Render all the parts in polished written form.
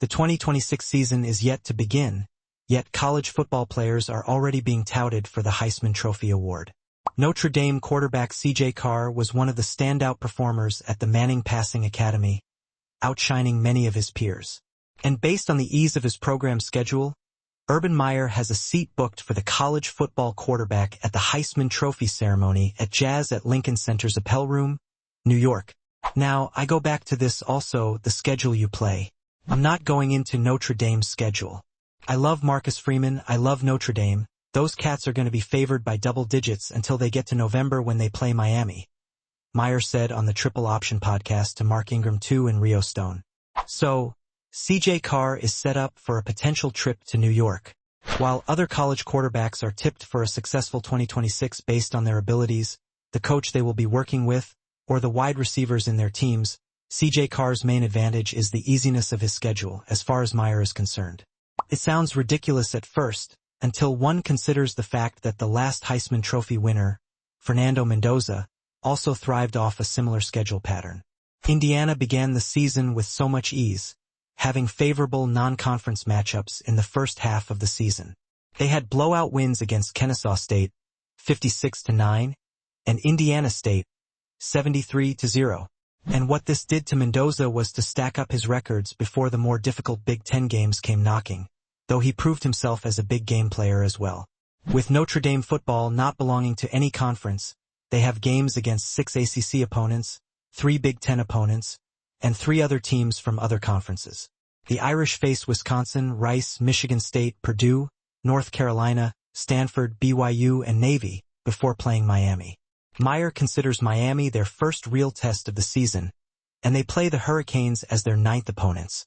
The 2026 season is yet to begin, yet college football players are already being touted for the Heisman Trophy award. Notre Dame quarterback C.J. Carr was one of the standout performers at the Manning Passing Academy, outshining many of his peers. And based on the ease of his program schedule, Urban Meyer has a seat booked for the college football quarterback at the Heisman Trophy ceremony at Jazz at Lincoln Center's Appel Room, New York. Now, I go back to this also, the schedule you play. I'm not going into Notre Dame's schedule. I love Marcus Freeman, I love Notre Dame. Those cats are going to be favored by double digits until they get to November when they play Miami, Meyer said on the Triple Option podcast to Mark Ingram II and Rio Stone. So, C.J. Carr is set up for a potential trip to New York. While other college quarterbacks are tipped for a successful 2026 based on their abilities, the coach they will be working with, or the wide receivers in their teams, C.J. Carr's main advantage is the easiness of his schedule as far as Meyer is concerned. It sounds ridiculous at first, until one considers the fact that the last Heisman Trophy winner, Fernando Mendoza, also thrived off a similar schedule pattern. Indiana began the season with so much ease, having favorable non-conference matchups in the first half of the season. They had blowout wins against Kennesaw State, 56-9, and Indiana State, 73-0. And what this did to Mendoza was to stack up his records before the more difficult Big Ten games came knocking, though he proved himself as a big game player as well. With Notre Dame football not belonging to any conference, they have games against 6 ACC opponents, 3 Big Ten opponents, and 3 other teams from other conferences. The Irish face Wisconsin, Rice, Michigan State, Purdue, North Carolina, Stanford, BYU, and Navy before playing Miami. Meyer considers Miami their first real test of the season, and they play the Hurricanes as their 9th opponents,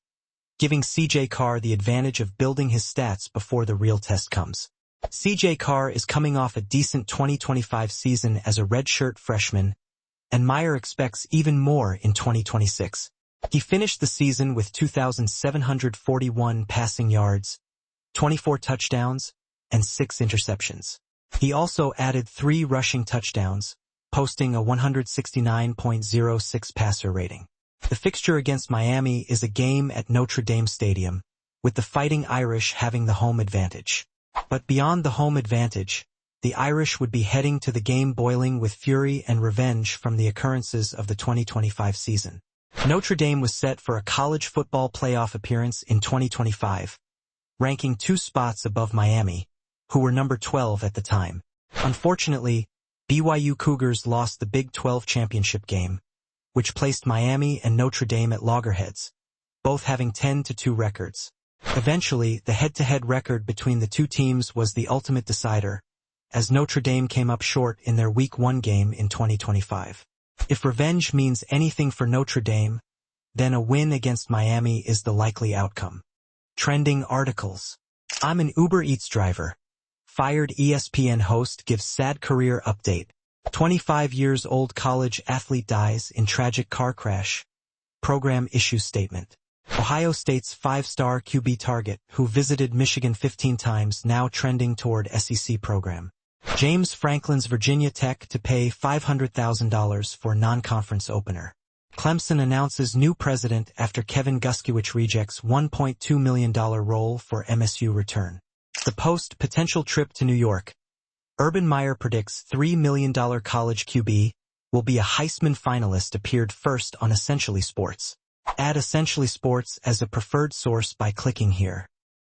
giving C.J. Carr the advantage of building his stats before the real test comes. C.J. Carr is coming off a decent 2025 season as a redshirt freshman, and Meyer expects even more in 2026. He finished the season with 2,741 passing yards, 24 touchdowns, and 6 interceptions. He also added 3 rushing touchdowns, posting a 169.06 passer rating. The fixture against Miami is a game at Notre Dame Stadium, with the Fighting Irish having the home advantage. But beyond the home advantage, the Irish would be heading to the game boiling with fury and revenge from the occurrences of the 2025 season. Notre Dame was set for a college football playoff appearance in 2025, ranking 2 spots above Miami, who were number 12 at the time. Unfortunately, BYU Cougars lost the Big 12 championship game, which placed Miami and Notre Dame at loggerheads, both having 10-2 records. Eventually, the head-to-head record between the 2 teams was the ultimate decider, as Notre Dame came up short in their Week 1 game in 2025. If revenge means anything for Notre Dame, then a win against Miami is the likely outcome. Trending articles. I'm an Uber Eats driver. Fired ESPN host gives sad career update. 25 years old college athlete dies in tragic car crash. Program issue statement. Ohio State's 5-star QB target, who visited Michigan 15 times, now trending toward SEC program. James Franklin's Virginia Tech to pay $500,000 for non-conference opener. Clemson announces new president after Kevin Guskiewicz rejects $1.2 million role for MSU return. The Post potential trip to New York. Urban Meyer predicts $3 million college QB will be a Heisman finalist appeared first on Essentially Sports. Add Essentially Sports as a preferred source by clicking here.